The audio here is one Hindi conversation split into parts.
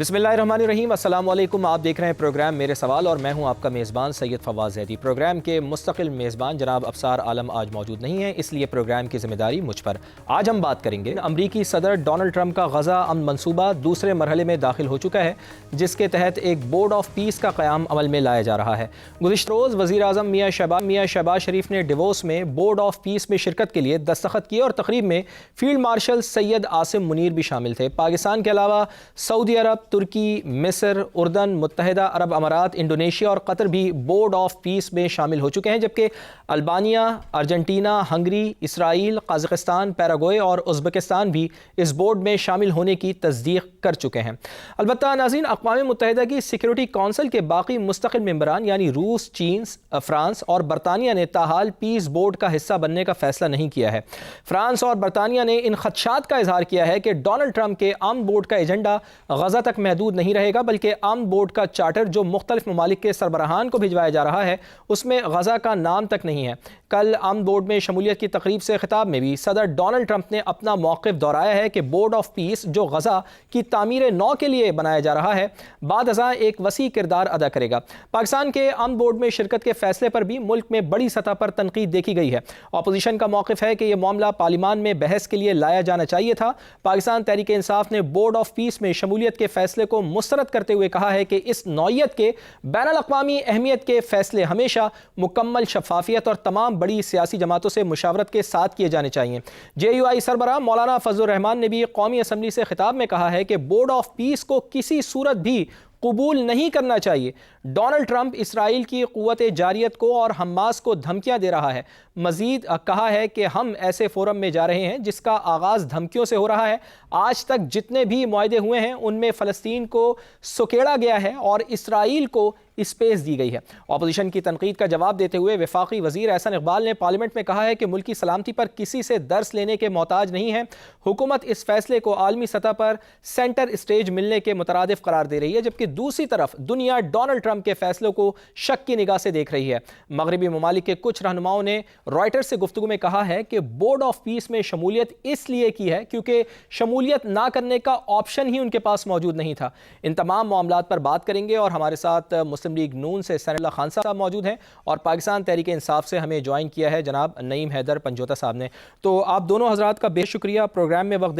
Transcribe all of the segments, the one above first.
बिस्मिल्लाहिर्रहमानिर्रहीम। अस्सलाम वालेकुम। आप देख रहे हैं प्रोग्राम मेरे सवाल और मैं हूं आपका मेज़बान सैयद फवाज़ ज़ैदी। प्रोग्राम के मुस्तकिल मेज़बान जनाब अफसार आलम आज मौजूद नहीं है, इसलिए प्रोग्राम की ज़िम्मेदारी मुझ पर। आज हम बात करेंगे अमरीकी सदर डोनाल्ड ट्रंप का गज़ा अमन मनसूबा दूसरे मरहले में दाखिल हो चुका है, जिसके तहत एक बोर्ड ऑफ पीस का क़याम अमल में लाया जा रहा है। गुज़िश्ता रोज़ वज़ीर आज़म मियाँ शहबाज शरीफ ने डिवोस में बोर्ड ऑफ पीस में शिरकत के लिए दस्तखत किए और तकरीब में फील्ड मार्शल सैयद आसिम मुनीर भी शामिल थे। पाकिस्तान के अलावा सऊदी अरब, तुर्की, मिस्र, उर्दन, मुत्तहिदा अरब अमारात, इंडोनेशिया और कतर भी बोर्ड ऑफ पीस में शामिल हो चुके हैं, जबकि Albania, Argentina, Hungary, Israel, Kazakhstan, Paraguay और उज़्बेकिस्तान भी इस बोर्ड में शामिल होने की तस्दीक कर चुके हैं। अलबत्ता नाज़रीन, अक़वाम मुत्तहिदा की सिक्योरिटी कौंसिल के बाकी मुस्तक़िल मेंबरान यानी रूस, चीन, फ्रांस और बरतानिया ने ताहाल पीस बोर्ड का हिस्सा बनने का फैसला नहीं किया है। फ्रांस और बरतानिया ने इन खदशात का इजहार किया है कि डोनाल्ड ट्रंप के आर्म बोर्ड का एजेंडा गज़ा तक महदूद नहीं रहेगा, बल्कि आर्म बोर्ड का चार्टर जो मुख्तलिफ ममालिक के सरबराहान को भिजवाया जा रहा है उसमें गज़ा का नाम तक नहीं है। कल आर्म बोर्ड में शमूलियत की तकरीब से खिताब में भी सदर डोनाल्ड ट्रंप ने अपना मौक़िफ़ दोहराया है कि बोर्ड ऑफ पीस जो गज़ा की तामीर नौ के लिए बनाया जा रहा है बाद अज़ां एक वसी किरदार अदा करेगा। पाकिस्तान के आर्म बोर्ड में शिरकत के फैसले पर भी मुल्क में बड़ी सतह पर तनकीद देखी गई है। अपोजिशन का मौक़िफ़ है कि यह मामला पार्लिमान में बहस के लिए लाया जाना चाहिए था। पाकिस्तान तहरीक इंसाफ ने बोर्ड ऑफ पीस में शमूलियत के फैसले को मुस्तरद करते हुए कहा है कि इस नौइयत के बैनुल अक़वामी अहमियत के फैसले हमेशा मुकम्मल शफ़ाफ़ियत और तमाम बड़ी सियासी जमातों से मुशावरत के साथ किए जाने चाहिए। JUI सरबराह मौलाना फजलुर रहमान ने भी कौमी असम्बली से खिताब में कहा है कि बोर्ड ऑफ पीस को किसी सूरत भी कबूल नहीं करना चाहिए। डोनाल्ड ट्रंप इसराइल की क़ुव्वत जारियत को और हमास को धमकियां दे रहा है। मजीद कहा है कि हम ऐसे फोरम में जा रहे हैं जिसका आगाज़ धमकियों से हो रहा है। आज तक जितने भी मुआहदे हुए हैं उनमें फ़लस्तीन को सुकेड़ा गया है और इसराइल को स्पेस दी गई है। अपोजिशन की तनकीद का जवाब देते हुए वफाकी वज़ीर एहसन इकबाल ने पार्लियामेंट में कहा है कि मुल्की सलामती पर किसी से दर्स लेने के मोहताज नहीं है। हुकूमत इस फैसले को आलमी सतह पर सेंटर स्टेज मिलने के मुतरादिफ करार दे रही है, जबकि दूसरी तरफ दुनिया डोनाल्ड ट्रंप के फैसलों को शक की निगाह से देख रही है। मगरबी ममालिक के कुछ रहनुमाओं ने रॉयटर्स से गुफ्तगू में कहा है कि बोर्ड ऑफ पीस में शमूलियत इसलिए की है क्योंकि शमूलियत ना करने का ऑप्शन ही उनके पास मौजूद नहीं था। इन तमाम मामलात पर बात करेंगे और हमारे साथ मुस्लिम लीग नून से सैनुल्लाह खान साहब मौजूद हैं और पाकिस्तान तहरीक इंसाफ से हमें ज्वाइन किया है जनाब नईम हैदर पंजोता साहब ने। तो आप दोनों हजरात का बेहद शुक्रिया प्रोग्राम में वक्त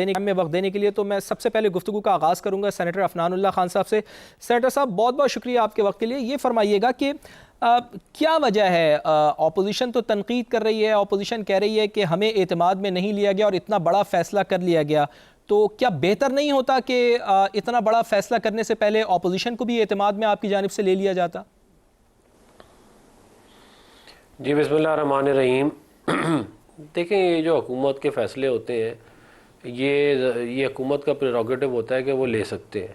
देने के लिए। तो मैं सबसे पहले गुफ्तगू का आगाज़ करूँगा सेनेटर अफनानुल्लाह खान साहब से। सेनेटर साहब, बहुत बहुत शुक्रिया आपके वक्त के लिए। ये फरमाइएगा कि क्या वजह है, अपोजिशन तो तनकीद कर रही है, अपोजिशन कह रही है कि हमें एतमाद में नहीं लिया गया और इतना बड़ा फैसला कर लिया गया, तो क्या बेहतर नहीं होता कि इतना बड़ा फैसला करने से पहले अपोजिशन को भी एतमाद में आपकी जानिब से ले लिया जाता? जी बिस्मिल्लाहिर्रहमानिर्रहीम। देखें, ये जो हुकूमत के फ़ैसले होते हैं ये हुकूमत का प्रेरोगेटिव होता है कि वो ले सकते हैं।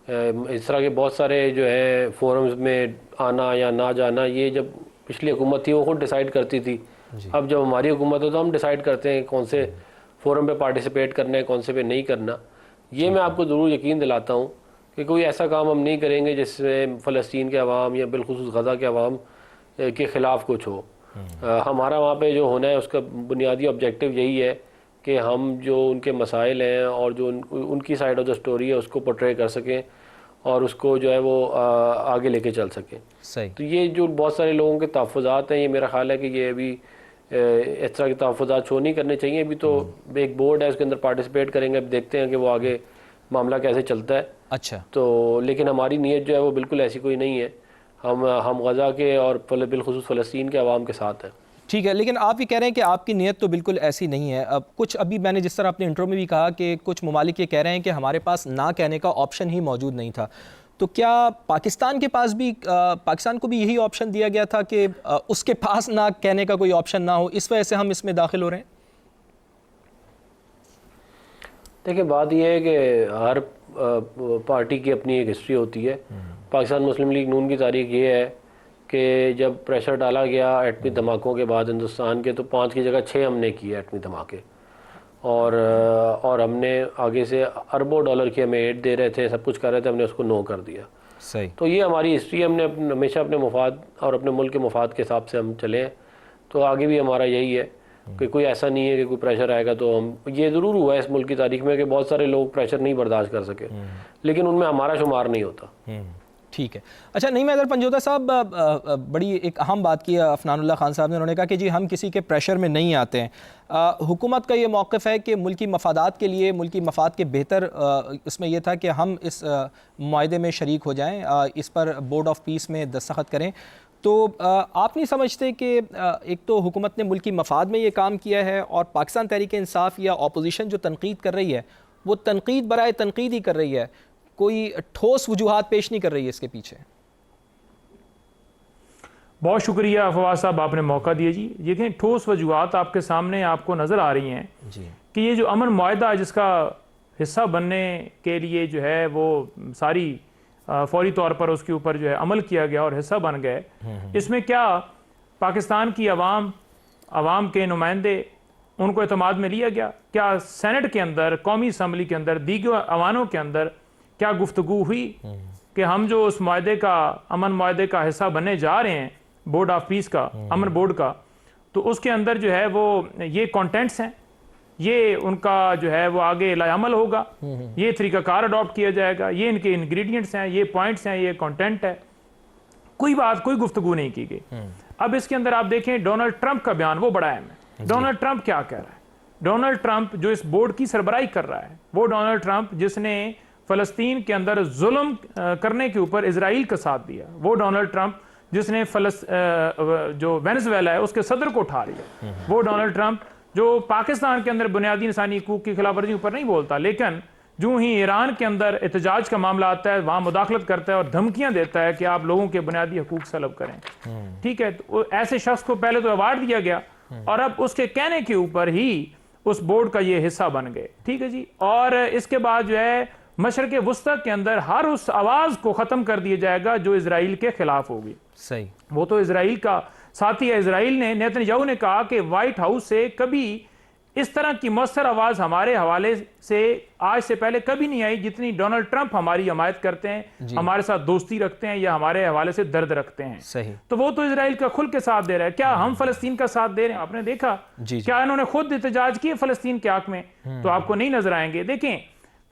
इस तरह के बहुत सारे जो है फोरम्स में आना या ना जाना, ये जब पिछली हुकूमत थी वो खुद डिसाइड करती थी। अब जब हमारी हुकूमत है तो हम डिसाइड करते हैं कौन से फोरम पे पार्टिसिपेट करना है, कौन से पे नहीं करना। ये मैं आपको ज़रूर यकीन दिलाता हूँ कि कोई ऐसा काम हम नहीं करेंगे जिसमें फ़लस्तीन के अवाम या बिलखुसूस गज़ा के अवाम के ख़िलाफ़ कुछ हो। हमारा वहाँ पे जो होना है उसका बुनियादी ऑब्जेक्टिव यही है कि हम जो उनके मसाइल हैं और जो उनकी साइड ऑफ द स्टोरी है उसको पोर्ट्रे कर सकें और उसको जो है वो आगे लेके चल सकें। सही। तो ये जो बहुत सारे लोगों के तहफ़्फ़ुज़ात हैं, ये मेरा ख़्याल है कि ये अभी इस तरह के तहफ़्फ़ुज़ात शो नहीं करने चाहिए। अभी तो एक बोर्ड है, उसके अंदर पार्टिसिपेट करेंगे, अब देखते हैं कि वो आगे मामला कैसे चलता है। अच्छा। तो लेकिन हमारी नीयत जो है वो बिल्कुल ऐसी कोई नहीं है। हम गज़ा के और बिलखुसूस फ़लस्तीन के अवाम के साथ हैं। ठीक है, लेकिन आप ये कह रहे हैं कि आपकी नीयत तो बिल्कुल ऐसी नहीं है। अब कुछ अभी मैंने जिस तरह अपने इंट्रो में भी कहा कि कुछ ममालिक ये कह रहे हैं कि हमारे पास ना कहने का ऑप्शन ही मौजूद नहीं था, तो क्या पाकिस्तान के पास भी पाकिस्तान को भी यही ऑप्शन दिया गया था कि उसके पास ना कहने का कोई ऑप्शन ना हो, इस वजह से हम इसमें दाखिल हो रहे हैं? देखिए, बात यह है कि हर पार्टी की अपनी एक हिस्ट्री होती है। पाकिस्तान मुस्लिम लीग नून की तारीख ये है कि जब प्रेशर डाला गया एटमी धमाकों के बाद हिंदुस्तान के, तो 5 की जगह 6 हमने किए एटमी धमाके और हमने आगे से अरबों डॉलर की हमें एड दे रहे थे, सब कुछ कर रहे थे, हमने उसको नो कर दिया। सही। तो ये हमारी हिस्ट्री है। हमने हमेशा अपने मुफाद और अपने मुल्क के मुफाद के हिसाब से हम चले हैं, तो आगे भी हमारा यही है। कि कोई ऐसा नहीं है कि कोई प्रेशर आएगा तो हम, ये ज़रूर हुआ है इस मुल्क की तारीख में कि बहुत सारे लोग प्रेशर नहीं बर्दाश्त कर सके, लेकिन उनमें हमारा शुमार नहीं होता। ठीक है। अच्छा, नहीं मैदर पंजोता साहब, बड़ी एक अहम बात की अफनानुल्लाह खान साहब ने, उन्होंने कहा कि जी हम किसी के प्रेशर में नहीं आते हैं। हुकूमत का ये मौक़िफ़ है कि मुल्की मफादात के लिए, मुल्की मफाद के बेहतर इसमें यह था कि हम इस मुआहदे में शरीक हो जाएँ, इस पर बोर्ड ऑफ पीस में दस्तखत करें। तो आप नहीं समझते कि एक तो हुकूमत ने मुल्की मफाद में ये काम किया है, और पाकिस्तान तहरीक इंसाफ या अपोजिशन जो तनकीद कर रही है वो तनकीद बराए तनकीद ही कर रही है, कोई ठोस वजूहात पेश नहीं कर रही है इसके पीछे? बहुत शुक्रिया फवाद साहब, आपने मौका दिया जी। देखें, ठोस वजूहात आपके सामने आपको नज़र आ रही हैं जी कि ये जो अमन मुआहदा जिसका हिस्सा बनने के लिए जो है वो सारी फौरी तौर पर उसके ऊपर जो है अमल किया गया और हिस्सा बन गए, इसमें क्या पाकिस्तान की आवाम के नुमाइंदे, उनको एतमाद में लिया गया? क्या सेनेट के अंदर, कौमी असम्बली के अंदर, दीगर अवानों के अंदर क्या गुफ्तगू हुई कि हम जो उस मुआहदे का, अमन मुआहदे का हिस्सा बनने जा रहे हैं, बोर्ड ऑफ पीस का, अमन बोर्ड का, तो उसके अंदर जो है वो ये कंटेंट्स हैं, ये उनका जो है वो आगे लाअमल होगा, ये तरीकाकार अडॉप्ट किया जाएगा, ये इनके इंग्रेडिएंट्स हैं, ये पॉइंट्स हैं, ये कंटेंट है, कोई बात, कोई गुफ्तगू नहीं की गई। अब इसके अंदर आप देखें डोनाल्ड ट्रंप का बयान, वो बड़ा अहम है। डोनाल्ड ट्रंप क्या कह रहा है? डोनाल्ड ट्रंप जो इस बोर्ड की सरबराही कर रहा है, वो डोनाल्ड ट्रंप जिसने फ़लस्तीन के अंदर जुल्म करने के ऊपर इजराइल का साथ दिया, वो डोनाल्ड ट्रंप जिसने जो वेनेजुएला है उसके सदर को उठा लिया, वो डोनाल्ड ट्रंप जो पाकिस्तान के अंदर बुनियादी इंसानी हकूक की खिलाफवर्जी ऊपर नहीं बोलता, लेकिन जो ही ईरान के अंदर एहतजाज का मामला आता है वहां मुदाखलत करता है और धमकियां देता है कि आप लोगों के बुनियादी हकूक सलब करें। ठीक है, तो ऐसे शख्स को पहले तो अवार्ड दिया गया और अब उसके कहने के ऊपर ही उस बोर्ड का ये हिस्सा बन गए। ठीक है जी, और इसके बाद जो है मशरक़ वस्ता के अंदर हर उस आवाज को खत्म कर दिया जाएगा जो इजराइल के खिलाफ होगी। सही, वो तो इजराइल का साथी है। इजराइल ने, नेतन्याहू ने कहा कि व्हाइट हाउस से कभी इस तरह की मौसर आवाज हमारे हवाले से आज से पहले कभी नहीं आई जितनी डोनाल्ड ट्रंप हमारी हमायत करते हैं, हमारे साथ दोस्ती रखते हैं या हमारे हवाले से दर्द रखते हैं। सही। तो वो तो इजराइल का खुल के साथ दे रहा है। क्या हम फलस्तीन का साथ दे रहे हैं? आपने देखा क्या इन्होंने खुद एहतजाज किए फलस्तीन के हक में? तो आपको नहीं नजर आएंगे। देखें,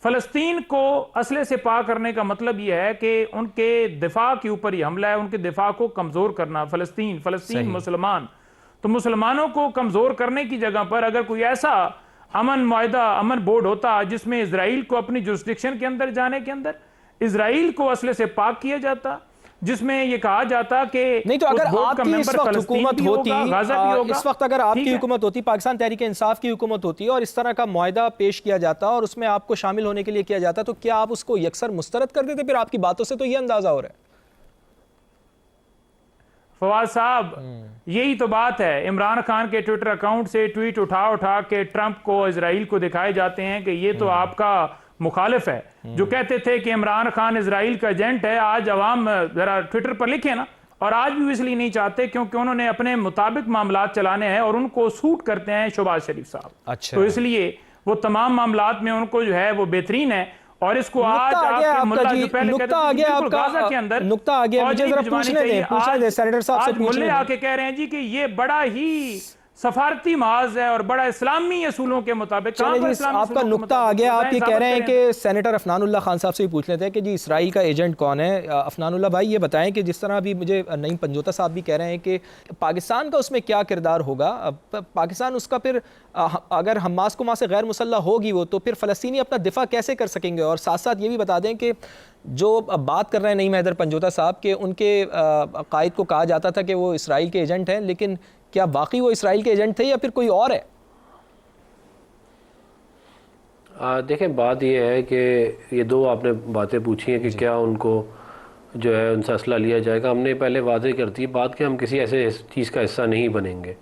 फलस्तीन को असले से पार करने का मतलब यह है कि उनके दिफा के ऊपर ही हमला है, उनके दिफा को कमजोर करना। फलस्तीन मुसलमान, तो मुसलमानों को कमजोर करने की जगह पर अगर कोई ऐसा अमन मुआहदा, अमन बोर्ड होता जिसमें इजराइल को अपनी जुरिस्डिक्शन के अंदर जाने के अंदर इजराइल को असले से पाक किया जाता, जिसमें यह कहा जाता कि नहीं, तो अगर आपकी इस वक्त हुकूमत होती, इस वक्त अगर आपकी हुकूमत होती, पाकिस्तान तहरीक इंसाफ की हुकूमत होती और इस तरह का मुआहदा पेश किया जाता और उसमें आपको शामिल होने के लिए किया जाता, तो क्या आप उसको यकसर मुस्तरद कर देते? फिर आपकी बातों से तो ये अंदाजा हो रहा है। फवाद साहब, यही तो बात है। इमरान खान के ट्विटर अकाउंट से ट्वीट उठा उठा के ट्रंप को, इजराइल को दिखाए जाते हैं कि ये तो आपका मुखालिफ है, जो कहते थे कि इमरान खान इजराइल का एजेंट है। आज अवाम जरा ट्विटर पर लिखे ना, और आज भी इसलिए नहीं चाहते क्योंकि उन्होंने अपने मुताबिक मामलात चलाने हैं और उनको सूट करते हैं शहबाज शरीफ साहब। अच्छा। तो इसलिए वो तमाम मामलात में उनको जो है वो बेहतरीन है। और इसको आज आपके मुल्ला जो पहले नुक्ता आ गया आपका, गाजा के अंदर नुक्ता आ गया, मुझे जरा पूछने दें सेनेटर साहब से। मुल्ले आके कह रहे हैं जी कि ये बड़ा ही सफारती महाज है और बड़ा इस्लामी असूलों के मुताबिक। आपका नुक्ता आ गया, आप ये कह रहे हैं कि सेनेटर अफनानुल्लाह खान साहब से भी पूछ लेते हैं कि जी इसराइल का एजेंट कौन है। अफनानुल्लाह भाई ये बताएं कि जिस तरह अभी मुझे नईम पंजोता साहब भी कह रहे हैं कि पाकिस्तान का उसमें क्या किरदार होगा। पाकिस्तान उसका फिर अगर हमास को वहाँ से गैर मुसल्लह होगी वो, तो फिर फ़लस्तीनी अपना दिफा कैसे कर सकेंगे? और साथ साथ ये भी बता दें कि जो बात कर रहे हैं नईम हैदर पंजोता साहब के, उनके कायद को कहा जाता था कि वो इसराइल के एजेंट हैं, लेकिन क्या वाकई वो इसराइल के एजेंट थे या फिर कोई और है? देखें, बात ये है कि ये दो आपने बातें पूछी हैं कि क्या उनको जो है उनसे असला लिया जाएगा। हमने पहले वादे कर दी बात कि हम किसी ऐसे चीज़ का हिस्सा नहीं बनेंगे।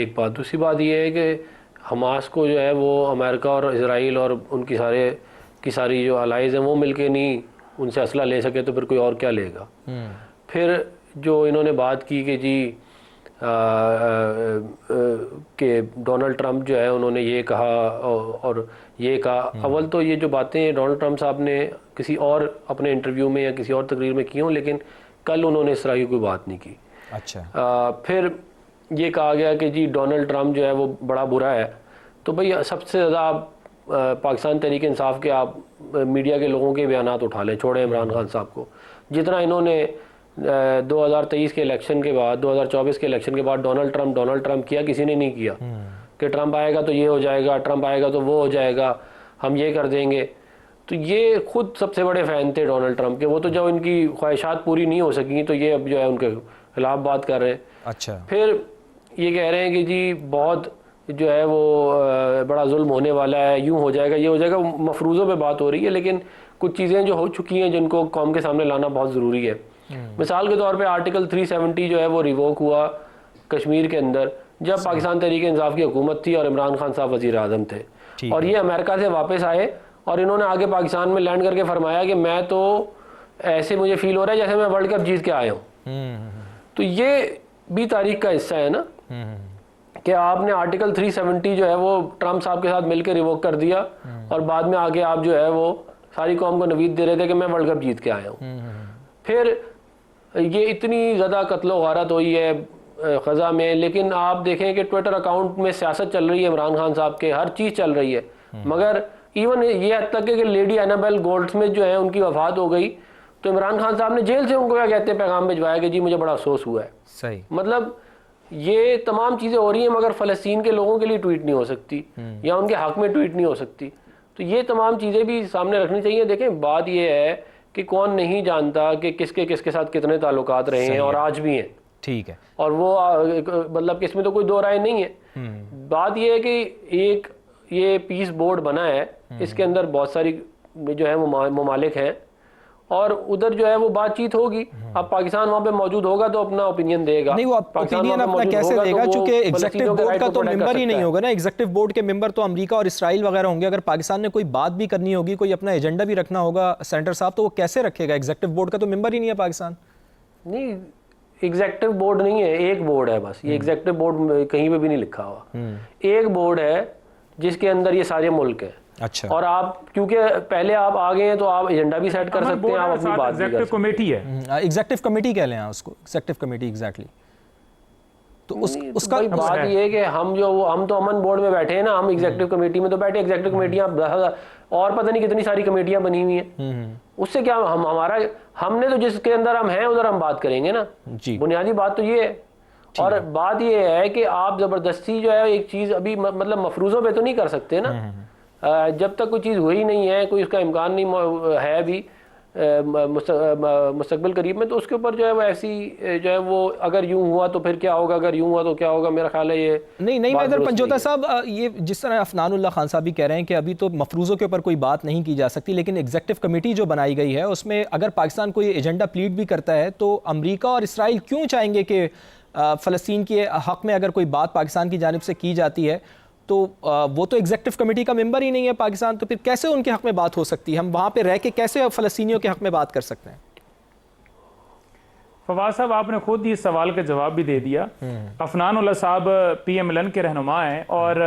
एक बात। दूसरी बात ये है कि हमास को जो है वो अमेरिका और इसराइल और उनकी सारी जो अलाइज हैं वो मिलके नहीं उनसे असला ले सके तो फिर कोई और क्या लेगा। फिर जो इन्होंने बात की कि जी कि डोनाल्ड ट्रंप जो है उन्होंने ये कहा और ये कहा। अव्वल तो ये जो बातें डोनाल्ड ट्रंप साहब ने किसी और अपने इंटरव्यू में या किसी और तकरीर में की हों, लेकिन कल उन्होंने इस तरह की कोई बात नहीं की। अच्छा। फिर ये कहा गया कि जी डोनाल्ड ट्रंप जो है वो बड़ा बुरा है, तो भाई सबसे ज़्यादा आप पाकिस्तान तहरीक इंसाफ के आप मीडिया के लोगों के बयानात उठा लें, छोड़े इमरान खान साहब को। जितना इन्होंने 2023 के इलेक्शन के बाद, 2024 के इलेक्शन के बाद डोनाल्ड ट्रंप किया, किसी ने नहीं किया कि ट्रंप आएगा तो ये हो जाएगा, ट्रंप आएगा तो वो हो जाएगा, हम ये कर देंगे। तो ये खुद सबसे बड़े फ़ैन थे डोनाल्ड ट्रंप के। वो तो जब इनकी ख्वाहिशात पूरी नहीं हो सकी तो ये अब जो है उनके खिलाफ बात कर रहे हैं। अच्छा, फिर ये कह रहे हैं कि जी बहुत जो है वो बड़ा जुल्म होने वाला है, यूं हो जाएगा, ये हो जाएगा। मफरूज़ों पे बात हो रही है, लेकिन कुछ चीज़ें जो हो चुकी हैं जिनको कौम के सामने लाना बहुत ज़रूरी है। मिसाल के तौर पे आर्टिकल 370 जो है वो रिवोक हुआ कश्मीर के अंदर, जब पाकिस्तान तहरीक इंसाफ की हुकूमत थी और इमरान खान साहब वज़ीर आज़म थे, और ये अमेरिका से वापस आए और इन्होंने आगे पाकिस्तान में लैंड करके फरमाया कि मैं तो ऐसे मुझे फील हो रहा है जैसे मैं वर्ल्ड कप जीत के आया हूँ। तो ये भी तारीख का हिस्सा है ना कि आपने आर्टिकल 370 जो है वो ट्रंप साहब के साथ मिलकर रिवोक कर दिया और बाद में आके आप जो है वो सारी कौम को नवीद दे रहे थे कि मैं वर्ल्ड कप जीत के आया हूँ। फिर ये इतनी ज़्यादा कत्लो गारत हुई है ख़ज़ा में, लेकिन आप देखें कि ट्विटर अकाउंट में सियासत चल रही है इमरान खान साहब के, हर चीज़ चल रही है। मगर इवन ये हद तक है कि लेडी एनाबेल गोल्डस्मिथ जो है उनकी वफात हो गई तो इमरान खान साहब ने जेल से उनको क्या कहते हैं पैगाम भिजवाया कि जी मुझे बड़ा अफसोस हुआ है। सही, मतलब ये तमाम चीज़ें हो रही हैं मगर फ़लस्तीन के लोगों के लिए ट्वीट नहीं हो सकती या उनके हक में ट्वीट नहीं हो सकती। तो ये तमाम चीज़ें भी सामने रखनी चाहिए। देखें बात ये है कि कौन नहीं जानता कि किसके साथ कितने ताल्लुकात रहे हैं और आज भी हैं। ठीक है, और वो मतलब कि इसमें तो कोई दो राय नहीं है। बात ये है कि एक ये पीस बोर्ड बना है, इसके अंदर बहुत सारी जो है ममालिक हैं और उधर जो है वो बातचीत होगी। अब पाकिस्तान वहाँ पे मौजूद होगा तो अपना ओपिनियन देगा। नहीं, वो ओपिनियन अपना कैसे देगा, चूंकि एग्जीक्यूटिव बोर्ड का तो मेंबर ही नहीं होगा ना। एग्जीक्यूटिव बोर्ड के मेंबर तो अमेरिका और इसराइल वगैरह होंगे। अगर पाकिस्तान ने कोई बात भी करनी होगी, कोई अपना एजेंडा भी रखना होगा सेनेटर साहब, तो वो कैसे रखेगा? एग्जीक्यूटिव बोर्ड का तो मेंबर ही नहीं है पाकिस्तान। नहीं, एग्जीक्यूटिव बोर्ड नहीं है, एक बोर्ड है बस। ये एग्जीक्यूटिव बोर्ड कहीं पे भी नहीं लिखा हुआ। एक बोर्ड है जिसके अंदर ये सारे मुल्क हैं। अच्छा, और आप क्योंकि पहले आप आ गए हैं तो आप एजेंडा भी सेट कर सकते हैं, आप अपनी बात भी कर सकते हैं। कमेटी है, एग्जीक्यूटिव कमेटी कह लें उसको, एग्जीक्यूटिव कमेटी एग्जैक्टली। तो उसका बात ये है कि हम तो अमन बोर्ड में बैठे हैं ना, हम एग्जीक्यूटिव कमेटी में तो बैठे। एग्जीक्यूटिव कमेटियां और पता नहीं कितनी सारी कमेटियां बनी हुई हैं। उससे क्या हमने तो जिसके अंदर हम हैं उधर हम बात करेंगे ना जी। बुनियादी बात तो ये है। और बात ये है कि आप जबरदस्ती जो है एक चीज अभी मतलब मफरूजों पे तो नहीं कर सकते ना। जब तक कोई चीज़ हुई नहीं है, कोई उसका इम्कान नहीं है अभी मुस्तकबिल करीब में, तो उसके ऊपर जो है वो ऐसी जो है वो अगर यूं हुआ तो फिर क्या होगा, अगर यूं हुआ तो क्या होगा, मेरा ख्याल है ये नहीं मैदर पंजोता साहब, ये जिस तरह अफनानुल्लाह खान साहब भी कह रहे हैं कि अभी तो मफरूज़ों के ऊपर कोई बात नहीं की जा सकती, लेकिन एग्जीक्यूटिव कमेटी जो बनाई गई है उसमें अगर पाकिस्तान कोई एजेंडा प्लीड भी करता है तो अमरीका और इसराइल क्यों चाहेंगे कि फ़लस्तीन के हक़ में अगर कोई बात पाकिस्तान की जानिब से की जाती है तो वो तो एग्जीक्यूटिव कमेटी का मेंबर ही नहीं है पाकिस्तान, तो फिर कैसे उनके हक़ में बात हो सकती है? हम वहाँ पे रह के कैसे फ़लस्तीनियों के हक़ में बात कर सकते हैं? फवाद साहब, आपने खुद ही इस सवाल का जवाब भी दे दिया। अफनानुल्लाह साहब PMLN के रहनुमा हैं और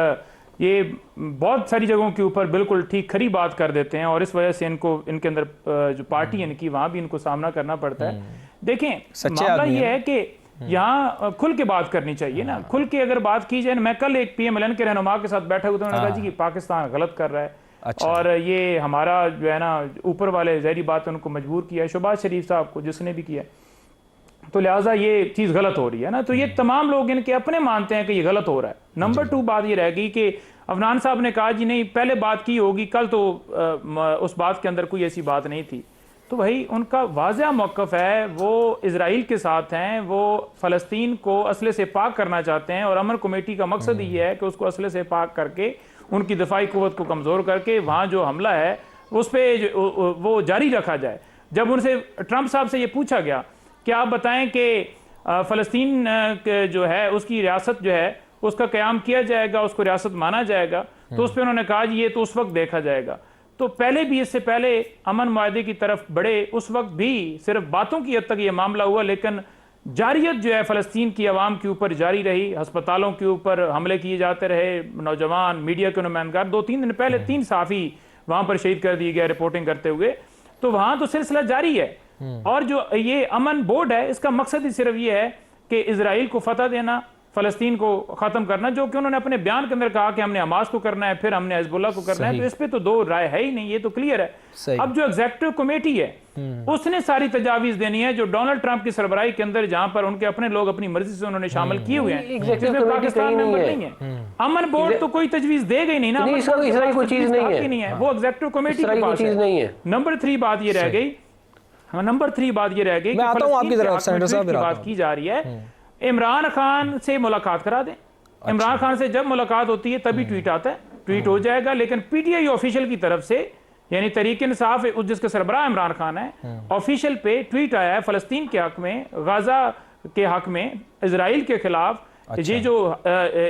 ये बहुत सारी जगहों के ऊपर बिल्कुल ठीक खरी बात कर देते हैं और इस वजह से इनके अंदर जो पार्टी है इनकी, वहाँ भी इनको सामना करना पड़ता है। देखें, मामला ये है कि यहाँ खुल के बात करनी चाहिए ना। खुल के अगर बात की जाए, मैं कल एक PMLN के रहनुमा के साथ बैठा हुआ था, उन्होंने कहा जी कि पाकिस्तान गलत कर रहा है। अच्छा। और ये हमारा जो है ना ऊपर वाले ज़हरी बात उनको मजबूर किया है, शहबाज शरीफ साहब को जिसने भी किया, तो लिहाजा ये चीज़ गलत हो रही है ना। तो ये तमाम लोग इनके अपने मानते हैं कि ये गलत हो रहा है। नंबर 2 बात ये रह गई कि अफनान साहब ने कहा जी नहीं पहले बात की होगी, कल तो उस बात के अंदर कोई ऐसी बात नहीं थी। तो भाई उनका वाज़ेह मौक़िफ़ है, वो इजराइल के साथ हैं, वो फ़लस्तीन को असले से पाक करना चाहते हैं और अमन कमेटी का मकसद ये है कि उसको असले से पाक करके उनकी दफ़ाई क़ुव्वत को कमज़ोर करके वहाँ जो हमला है उस पर वो जारी रखा जाए। जब उनसे ट्रंप साहब से ये पूछा गया कि आप बताएं कि फ़लस्तीन जो है उसकी रियासत जो है उसका क़याम किया जाएगा, उसको रियासत माना जाएगा, तो उस पर उन्होंने कहा जी ये तो उस वक्त देखा जाएगा। तो पहले भी, इससे पहले अमन मुआहदे की तरफ बढ़े, उस वक्त भी सिर्फ बातों की हद तक ये मामला हुआ, लेकिन जारियत जो है फ़लस्तीन की आवाम के ऊपर जारी रही। अस्पतालों के ऊपर हमले किए जाते रहे, नौजवान मीडिया के नुमाइंदगार, 2-3 दिन पहले 3 सहाफ़ी वहाँ पर शहीद कर दिए गए रिपोर्टिंग करते हुए। तो वहाँ तो सिलसिला जारी है। और जो ये अमन बोर्ड है इसका मकसद ही सिर्फ ये है कि इजराइल को फतह देना, फ़लस्तीन को ख़त्म करना, जो कि उन्होंने अपने बयान के अंदर कहा कि हमने हमास को करना है, फिर हमने हिजबुल्लाह को करना है। तो इस पे तो दो राय है ही नहीं, ये तो क्लियर है। अब जो एग्जीक्यूटिव कमेटी है उसने सारी तजावीज़ देनी है, जो डोनाल्ड ट्रंप की सरबराही के अंदर जहां पर उनके अपने लोग अपनी मर्जी से उन्होंने शामिल किए हुए हैं, जिसमें पाकिस्तान मेंबर नहीं है। अमन बोर्ड तो कोई तजवीज़ देगा ही नहीं ना, कोई चीज़ नहीं है, वो एग्जीक्यूटिव कमेटी के पास है। नंबर 3 बात ये रह गई, नंबर 3 बात ये रह गई मैं आता हूं आपकी तरफ, सेनेटर साहब बात की जा रही है, इमरान खान से मुलाकात करा दें। इमरान खान से जब मुलाकात होती है तभी ट्वीट आता है, ट्वीट हो जाएगा। लेकिन पीटीआई ऑफिशियल की तरफ से, यानी तहरीक इंसाफ जिसके सरबराह इमरान खान है, ऑफिशियल पे ट्वीट आया है फ़लस्तीन के हक में, गाजा के हक में, इजराइल के खिलाफ। ये जो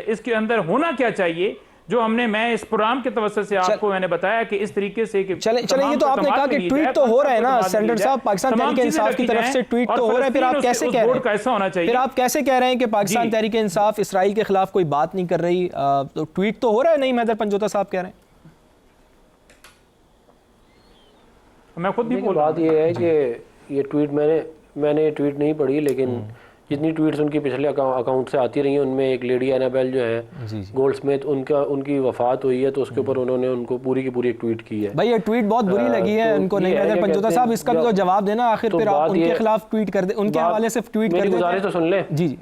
इसके अंदर होना क्या चाहिए, जो मैं इस प्रोग्राम के तवज्जुह से आपको मैंने बताया कि इस तरीके से कि चले ये तो आपने कहा कि ट्वीट तो हो रहा है ना सेनेटर साहब, पाकिस्तान तहरीक इंसाफ की तरफ से ट्वीट तो हो रहा है, फिर आप कैसे कह रहे हैं कैसा होना चाहिए, फिर आप कैसे कह रहे हैं कि पाकिस्तान तहरीक इंसाफ इसराइल के खिलाफ कोई बात नहीं कर रही? तो ट्वीट तो हो रहा है, नहीं मैदर पंजोता साहब कह रहे हैं। मैं खुद भी बोल, बात ये है कि ये ट्वीट मैंने ट्वीट नहीं पढ़ी, लेकिन जितनी ट्वीट्स उनकी पिछले अकाउंट से आती रही हैं, उनमें एक लेडी एनाबेल जो है गोल्डस्मिथ, उनकी वफात हुई है, तो उसके ऊपर उन्होंने उनको पूरी की पूरी एक ट्वीट की है। भाई ये ट्वीट बहुत बुरी लगी है उनको, नहीं मैदर पंजोता साहब, इसका भी तो जवाब देना आखिर, फिर आप उनके खिलाफ ट्वीट कर दे, उनके हवाले से ट्वीट कर दे। गुजारिश तो सुन ले। जी जी,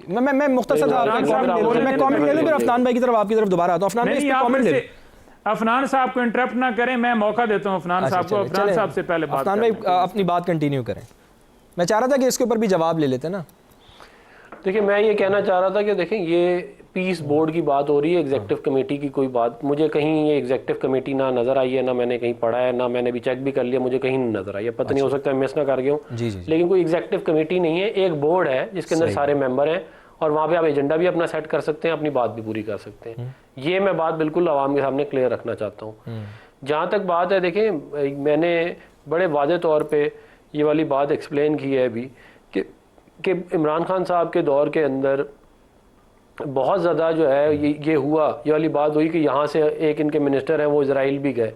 मैं मुख्तसर मैं कमेंट ले लूं, फिर अफनान भाई की तरफ, आपकी तरफ दोबारा आता हूं। अफनान भाई, इस पे कमेंट ले। अफनान साहब को इंटरप्ट ना करें, मैं मौका देता हूं अफनान साहब को। अफनान साहब से पहले बात, अफनान भाई अपनी बात कंटिन्यू करें। मैं चाह रहा था कि इसके ऊपर भी जवाब ले लेते ना। देखिए, मैं ये कहना चाह रहा था कि देखें, ये पीस बोर्ड की बात हो रही है, एग्जीक्यूटिव कमेटी की कोई बात मुझे कहीं ये एग्जीक्यूटिव कमेटी ना नज़र आई है, ना मैंने कहीं पढ़ा है, ना मैंने भी चेक भी कर लिया, मुझे कहीं नहीं नज़र आई है। पता नहीं, हो सकता है मिस ना कर गया हूँ, लेकिन कोई एग्जीक्यूटिव कमेटी नहीं है, एक बोर्ड है जिसके अंदर सारे मेंबर हैं, और वहाँ पे आप एजेंडा भी अपना सेट कर सकते हैं, अपनी बात भी पूरी कर सकते हैं। ये मैं बात बिल्कुल आवाम के सामने क्लियर रखना चाहता हूँ। जहाँ तक बात है, देखें, मैंने बड़े वाज़ेह तौर पर ये वाली बात एक्सप्लेन की है अभी कि इमरान खान साहब के दौर के अंदर बहुत ज़्यादा जो है ये हुआ, ये वाली बात हुई कि यहाँ से एक इनके मिनिस्टर हैं वो इज़राइल भी गए।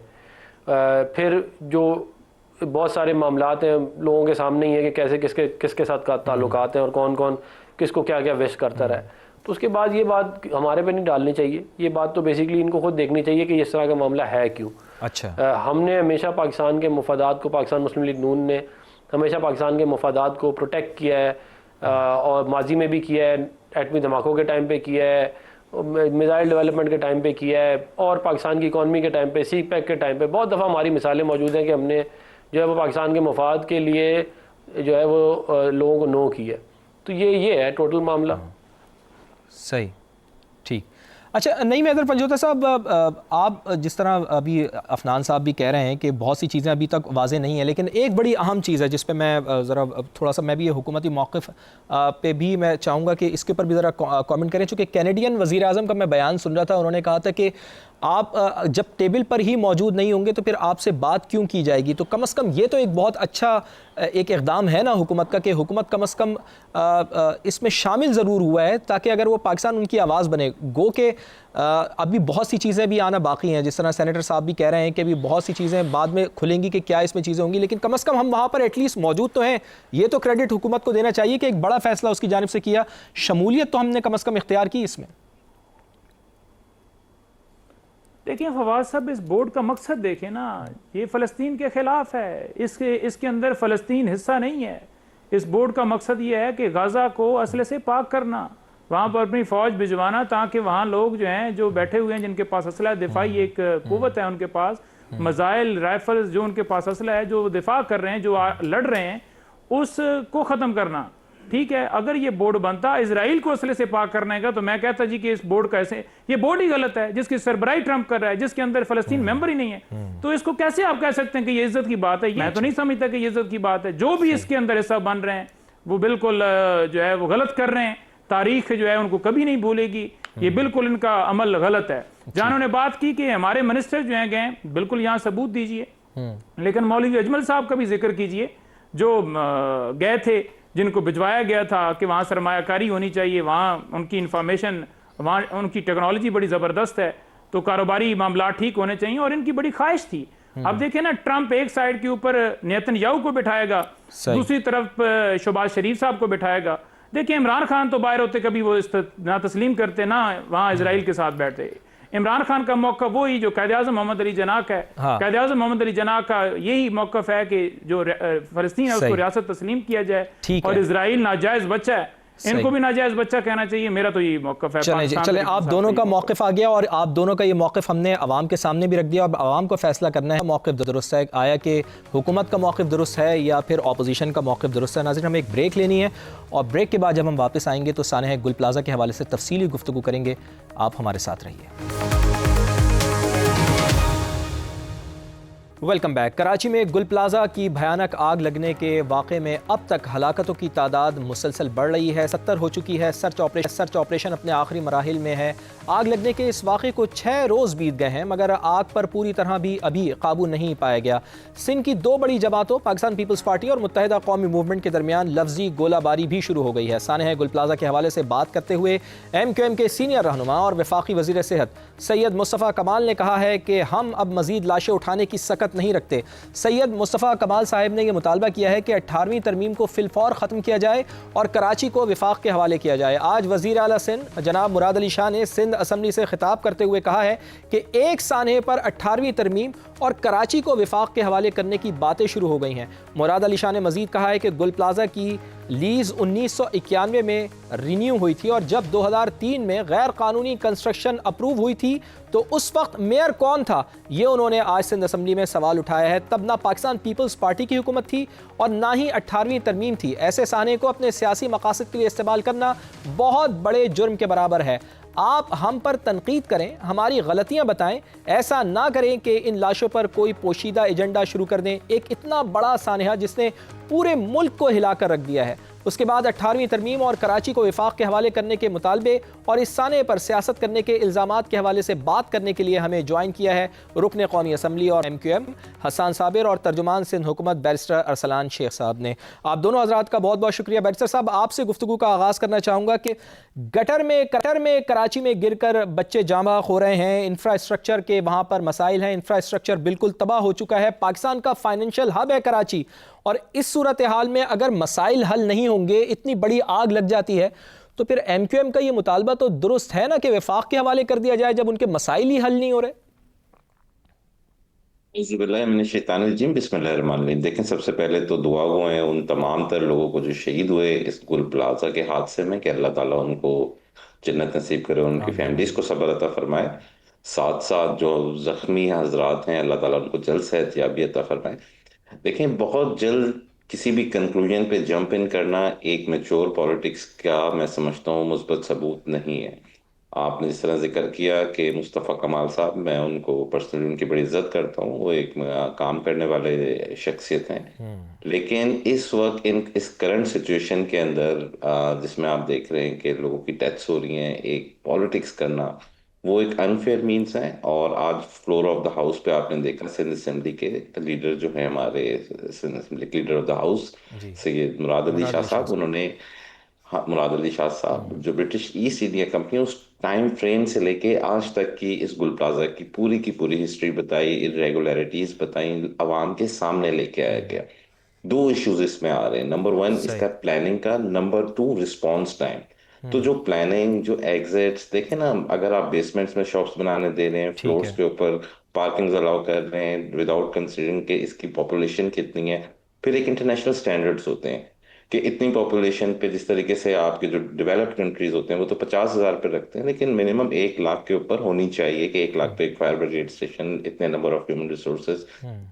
फिर जो बहुत सारे मामलात हैं लोगों के सामने ही है कि कैसे किसके साथ का ताल्लुकात हैं और कौन कौन किसको क्या क्या विश करता रहा है। तो उसके बाद ये बात हमारे पे नहीं डालनी चाहिए, ये बात तो बेसिकली इनको खुद देखनी चाहिए कि इस तरह का मामला है क्यों। अच्छा, हमने हमेशा पाकिस्तान के मफादात को, पाकिस्तान मुस्लिम लीग नून ने हमेशा पाकिस्तान के मफादात को प्रोटेक्ट किया है, और माजी में भी किया है, एटमी धमाकों के टाइम पे किया है, मिसाइल डेवलपमेंट के टाइम पे किया है, और पाकिस्तान की इकॉनमी के टाइम पे, सी पैक के टाइम पे बहुत दफ़ा हमारी मिसालें मौजूद हैं कि हमने जो है वो पाकिस्तान के मफाद के लिए जो है वो लोगों को नो किया। तो ये है टोटल मामला। सही, ठीक। अच्छा, नहीं मैदर पंजोता साहब, आप जिस तरह अभी अफनान साहब भी कह रहे हैं कि बहुत सी चीज़ें अभी तक वाज़ेह नहीं है, लेकिन एक बड़ी अहम चीज़ है जिस पे मैं ज़रा थोड़ा सा, मैं भी ये हुकूमती मौक़िफ़ पे भी मैं चाहूँगा कि इसके ऊपर भी ज़रा कमेंट करें। चूँकि कैनेडियन वज़ीर आज़म का मैं बयान सुन रहा था, उन्होंने कहा था कि आप जब टेबल पर ही मौजूद नहीं होंगे तो फिर आपसे बात क्यों की जाएगी। तो कम से कम ये तो एक बहुत अच्छा एक इक़दाम है ना हुकूमत का, कि हुकूमत कम से कम इसमें शामिल ज़रूर हुआ है, ताकि अगर वो पाकिस्तान उनकी आवाज़ बने। गो के अभी बहुत सी चीज़ें भी आना बाकी हैं, जिस तरह सेनेटर साहब भी कह रहे हैं कि अभी बहुत सी चीज़ें बाद में खुलेंगी कि क्या इसमें चीज़ें होंगी, लेकिन कम से कम हम वहाँ पर एटलीस्ट मौजूद तो हैं। ये तो क्रेडिट हुकूमत को देना चाहिए कि एक बड़ा फ़ैसला उसकी जानिब से किया, शमूलियत तो हमने कम से कम इख्तियार की इसमें। देखिए फवाद साहब, इस बोर्ड का मकसद देखें ना, ये फ़लस्तीन के ख़िलाफ़ है, इसके अंदर फ़लस्तीन हिस्सा नहीं है। इस बोर्ड का मकसद ये है कि गाज़ा को असले से पाक करना, वहाँ पर अपनी फ़ौज भिजवाना, ताकि वहाँ लोग जो हैं, जो बैठे हुए हैं, जिनके पास असला दिफाई एक क़ुव्वत है उनके पास, मज़ाइल राइफ़ल्स जो उनके पास असला है, जो दिफा कर रहे हैं, जो लड़ रहे हैं, उसको ख़त्म करना। ठीक है, अगर ये बोर्ड बनता इजराइल को असले से पाक करने का, तो मैं कहता जी कि इस बोर्ड का ऐसे, ये बोर्ड ही गलत है, जिसकी सरबराही ट्रंप कर रहा है, जिसके अंदर फ़लस्तीन मेंबर ही नहीं है। तो इसको कैसे आप कह सकते हैं कि ये इज्जत की बात है? मैं तो नहीं समझता कि ये इज्जत की बात है। जो भी इसके अंदर हिस्सा बन रहे हैं वो बिल्कुल जो है वो गलत कर रहे हैं। तारीख जो है उनको कभी नहीं भूलेगी। ये बिल्कुल इनका अमल गलत है। जहां उन्होंने बात की कि हमारे मिनिस्टर जो हैं गए, बिल्कुल यहाँ सबूत दीजिए, लेकिन मौलवी अजमल साहब का भी जिक्र कीजिए, जो गए थे, जिनको भिजवाया गया था कि वहाँ सरमायाकारी होनी चाहिए, वहाँ उनकी इंफॉर्मेशन, वहाँ उनकी टेक्नोलॉजी बड़ी ज़बरदस्त है, तो कारोबारी मामला ठीक होने चाहिए, और इनकी बड़ी ख्वाहिश थी। अब देखिए ना, ट्रंप एक साइड के ऊपर नेतन्याहू को बिठाएगा, दूसरी तरफ शहबाज शरीफ साहब को बिठाएगा। देखिए इमरान खान तो बाहर होते कभी वो ना तस्लीम करते ना वहाँ इसराइल के साथ बैठते। इमरान खान का मौक़िफ़ वही जो कायद आज़म मोहम्मद अली जना का है। हाँ। कायद आज़म मोहम्मद अली जना का यही मौक़िफ़ है कि जो फ़लस्तीन है उसको रियासत तस्लीम किया जाए और इसराइल नाजायज़ बच्चा है, इनको भी नाजायज़ बच्चा कहना चाहिए। मेरा तो ये मौक़िफ़ है। चले आप दोनों का मौक़िफ़ आ गया और आप दोनों का ये मौक़िफ़ हमने आवाम के सामने भी रख दिया। अब आवाम को फैसला करना है मौक़िफ़ दुरुस्त है, आया कि हुकूमत का मौक़िफ़ दुरुस्त है या फिर अपोजिशन का मौक़िफ़ दुरुस्त है। नाज़रीन, हमें एक ब्रेक लेनी है और ब्रेक के बाद जब हम वापस आएंगे तो सानह गुल प्लाज़ा के हवाले से तफसीली गुफ्तगू करेंगे। आप हमारे साथ रहिए। Welcome back. कराची में गुल प्लाजा की भयानक आग लगने के वाक़े में अब तक हलाकतों की तादाद मुसलसल बढ़ रही है। 70 हो चुकी है। सर्च ऑपरेशन अपने आखिरी मराहिल में है। आग लगने के इस वाक़े को 6 रोज़ बीत गए हैं मगर आग पर पूरी तरह भी अभी काबू नहीं पाया गया। सिंध की 2 बड़ी जमातों पाकिस्तान पीपल्स पार्टी और मुत्तहिदा कौमी मूवमेंट के दरमियान लफ्जी गोलाबारी भी शुरू हो गई है। सानह गुल प्लाजा के हवाले से बात करते हुए MQM के सीनियर रहनुमा और वफाकी वज़ीर सेहत सैयद मुस्तफ़ा कमाल ने कहा है कि हम अब मज़ीद लाशें उठाने की सकत नहीं रखते। सैयद मुस्तफ़ा कमाल साहब ने यह मुतालबा किया है कि 18वीं तरमीम को फिलफौर ख़त्म किया जाए और कराची को विफाक के हवाले किया जाए। आज वज़ीर आला सिंध जनाब मुराद अली शाह ने सिंध असम्बली से खिताब करते हुए कहा है कि एक सानहे पर 18वीं तरमीम और कराची को विफाक के हवाले करने की बातें शुरू हो गई हैं। मुराद अली शाह ने मज़ीद कहा है कि गुल प्लाजा की लीज़ 1991 में रिन्यू हुई थी और जब 2003 में गैर कानूनी कंस्ट्रक्शन अप्रूव हुई थी तो उस वक्त मेयर कौन था, ये उन्होंने आज सिंध असम्बली में सवाल उठाया है। तब ना पाकिस्तान पीपल्स पार्टी की हुकूमत थी और ना ही 18वीं तरमीम थी। ऐसे साने को अपने सियासी मकासद के लिए इस्तेमाल करना बहुत बड़े जुर्म के बराबर है। आप हम पर तनकीद करें, हमारी गलतियां बताएं, ऐसा ना करें कि इन लाशों पर कोई पोशीदा एजेंडा शुरू कर दें। एक इतना बड़ा सानहा जिसने पूरे मुल्क को हिलाकर रख दिया है। उसके बाद 18वीं तरमीम और कराची को विफाक के हवाले करने के मुतालबे और इस साने पर सियासत करने के इल्ज़ामात के हवाले से बात करने के लिए हमें ज्वाइन किया है रुकन कौमी असम्बली और MQM हसन साबिर और तर्जुमान सिंध हुकूमत बैरिस्टर अरसलान शेख साहब ने। आप दोनों हज़रात का बहुत बहुत शुक्रिया। बैरिस्टर साहब, आपसे गुफ्तगू का आगाज़ करना चाहूँगा कि गटर में कराची में गिर कर बच्चे जाँ बहक हो रहे हैं। इंफ्रास्ट्रक्चर के वहाँ पर मसाइल हैं। इंफ्रास्ट्रक्चर बिल्कुल तबाह हो चुका है। पाकिस्तान का फाइनेंशियल हब है कराची और इस सूरत हाल में अगर मसाइल हल नहीं होंगे, इतनी बड़ी आग लग जाती है, तो फिर MQM का ये मुतालबा तो दुरुस्त है ना कि विफाक के हवाले कर दिया जाए जब उनके मसाइल ही हल नहीं हो रहे। बिस्मिल्लाहिर्रहमानिर्रहीम। देखें, सबसे पहले तो दुआ गो हैं उन तमाम तर लोगों को जो शहीद हुए इस गुल प्लाजा के हादसे में कि अल्लाह ताला उनको जन्नत नसीब करे, उनकी फैमिलीज को सब्र अता फरमाए। साथ साथ जो जख्मी हजरात हैं अल्लाह ताला उनको जल्द सेहतयाबी अता फरमाए। देखें, बहुत जल्द किसी भी कंक्लूजन पे जंप इन करना एक मैच्योर पॉलिटिक्स का मैं समझता हूँ मुस्बत सबूत नहीं है। आपने जिस तरह जिक्र किया कि मुस्तफ़ा कमाल साहब, मैं उनको पर्सनली उनकी बड़ी इज्जत करता हूँ, वो एक काम करने वाले शख्सियत हैं। लेकिन इस वक्त इस करंट सिचुएशन के अंदर जिसमें आप देख रहे हैं कि लोगों की डेथ्स हो रही हैं, एक पॉलिटिक्स करना वो एक अनफेयर मीन्स है। और आज फ्लोर ऑफ द हाउस पे आपने देखा सिंध असेंबली के लीडर जो है हमारे Sindh assembly leader of the house Syed Murad Ali Shah sahab, उन्होंने मुराद अली शाह साहब जो ब्रिटिश ईस्ट इंडिया कंपनी उस टाइम फ्रेम से लेके आज तक की इस गुल प्लाजा की पूरी हिस्ट्री बताई, इरेगुलरिटीज बताई, आवाम के सामने लेके आया गया। 2 इश्यूज इसमें आ रहे हैं। नंबर 1 इसका प्लानिंग का, नंबर 2 रिस्पॉन्स टाइम। तो जो प्लानिंग, जो एग्जिट्स, देखें ना, अगर आप बेसमेंट्स में शॉप्स बनाने दे रहे हैं, फ्लोर्स के ऊपर पार्किंग अलाउ कर रहे हैं विदाउट कंसीडरिंग कि इसकी पॉपुलेशन कितनी है। फिर एक इंटरनेशनल स्टैंडर्ड्स होते हैं कि इतनी पॉपुलेशन पे जिस तरीके से आपके जो डेवलप्ड कंट्रीज होते हैं वो तो 50,000 पे रखते हैं, लेकिन मिनिमम 1 लाख के ऊपर होनी चाहिए कि 1 लाख पे एक फायर ब्रिगेड स्टेशन, इतने नंबर ऑफ ह्यूमन रिसोर्सेज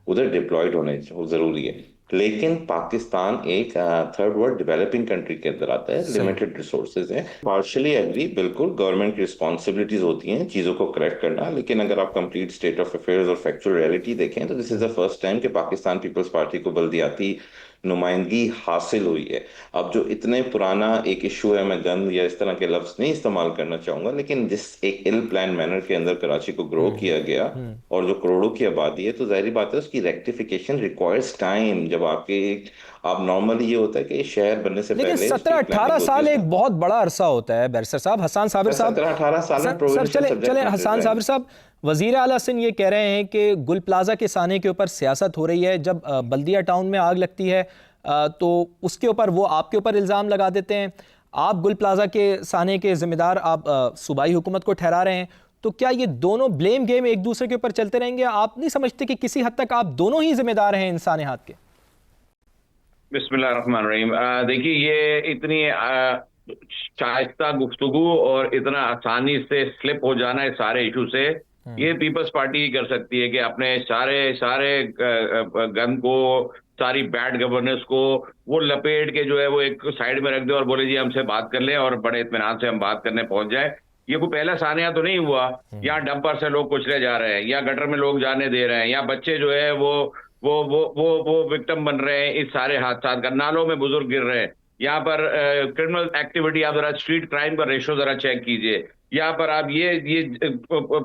उधर डिप्लॉयड होने जरूरी है। लेकिन पाकिस्तान एक थर्ड वर्ल्ड डेवलपिंग कंट्री के अंदर आता है, लिमिटेड रिसोर्सेज हैं। पार्शियली एग्री, बिल्कुल गवर्नमेंट की रिस्पॉन्सिबिलिटीज होती हैं चीजों को करेक्ट करना, लेकिन अगर आप कंप्लीट स्टेट ऑफ अफेयर्स और फैक्चुअल रियलिटी देखें तो this is the first time कि पाकिस्तान पीपल्स पार्टी को बल्दियाती नुमाइंदगी हासिल हुई है। अब जो इतने पुराना एक इशू है, मैं गन या इस तरह के लफ्ज नहीं इस्तेमाल करना चाहूंगा, लेकिन जिस एक इल प्लान मैनर के अंदर कराची को ग्रो किया गया और जो करोड़ों की आबादी है, तो जाहिर बात है उसकी रेक्टिफिकेशन रिक्वायर्स टाइम। जब आप नॉर्मली ये होता है कि शहर बनने से लेकिन पहले 17-18 साल एक बहुत बड़ा अरसा होता है। बैरिस्टर साहब, हसन साबिर साहब, 17-18 साल चले हसन साबिर साहब, वजीर आला सिंध ये कह रहे हैं कि गुल प्लाजा के साने के ऊपर सियासत हो रही है। जब बल्दिया टाउन में आग लगती है तो उसके ऊपर वो आपके ऊपर इल्ज़ाम लगा देते हैं। आप गुल प्लाजा के साने के जिम्मेदार आप सूबाई हुकूमत को ठहरा रहे हैं, तो क्या ये दोनों ब्लेम गेम एक दूसरे के ऊपर चलते रहेंगे? आप नहीं समझते कि किसी हद तक आप दोनों ही जिम्मेदार हैं इंसानी हाथ के? बिस्मिल्लाहिर्रहमानिर्रहीम। देखिए, ये इतनी शाइस्ता गुफ्तगू और इतना आसानी से स्लिप हो जाना है सारे इशू से, ये पीपल्स पार्टी ही कर सकती है कि अपने सारे गन को, सारी बैड गवर्नेंस को वो लपेट के जो है वो एक साइड में रख दे और बोले जी हमसे बात कर ले और बड़े इत्मीनान से हम बात करने पहुंच जाए। ये कोई पहला सानिया तो नहीं हुआ। यहाँ डंपर से लोग कुचले जा रहे हैं, या गटर में लोग जाने दे रहे हैं, या बच्चे जो है वो विक्टिम बन रहे हैं इस सारे हादसात का, नालों में बुजुर्ग गिर रहे हैं। यहाँ पर क्रिमिनल एक्टिविटी, आप जरा स्ट्रीट क्राइम का रेशो जरा चेक कीजिए। यहाँ पर आप ये